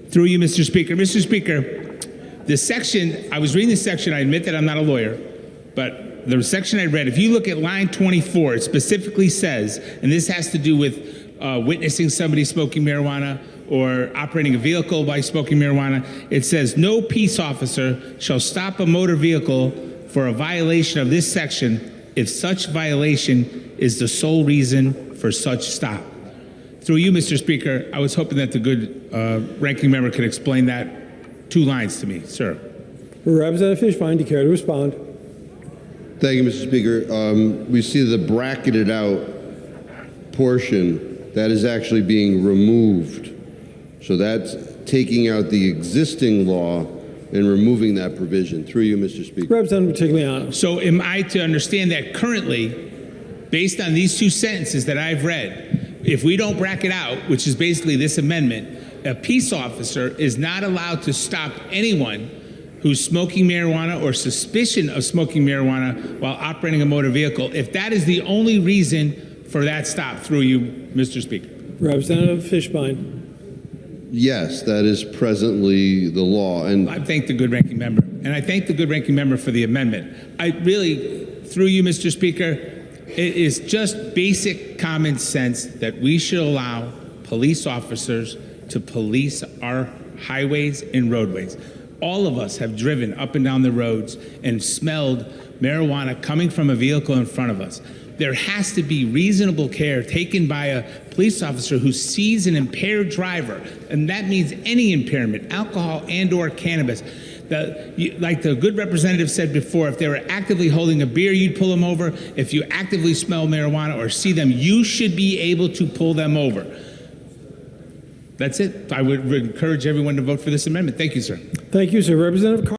Through you, Mr. Speaker. Mr. Speaker, the section, I was reading this section, I admit that I'm not a lawyer, but the section I read, if you look at line 24, it specifically says, and this has to do with witnessing somebody smoking marijuana or operating a vehicle by smoking marijuana, it says, no peace officer shall stop a motor vehicle for a violation of this section if such violation is the sole reason for such stop. Through you, Mr. Speaker, I was hoping that the good ranking member could explain that 2 lines to me, sir. Representative Fishbein, do you care to respond? Thank you, Mr. Speaker. We see the bracketed out portion that is actually being removed. So that's taking out the existing law and removing that provision. Through you, Mr. Speaker. Representative Rutigliano. So am I to understand that currently, based on these 2 sentences that I've read, if we don't bracket out, which is basically this amendment, a peace officer is not allowed to stop anyone who's smoking marijuana or suspicion of smoking marijuana while operating a motor vehicle, if that is the only reason for that stop. Through you, Mr. Speaker. Representative Fishbein. Yes, that is presently the law. And I thank the good ranking member, and I thank the good ranking member for the amendment. I really, through you, Mr. Speaker, it is just basic common sense that we should allow police officers to police our highways and roadways. All of us have driven up and down the roads and smelled marijuana coming from a vehicle in front of us. There has to be reasonable care taken by a police officer who sees an impaired driver, and that means any impairment, alcohol and or cannabis. Like the good representative said before, if they were actively holding a beer, you'd pull them over. If you actively smell marijuana or see them, you should be able to pull them over. That's it. I would encourage everyone to vote for this amendment. Thank you, sir. Thank you, sir. Representative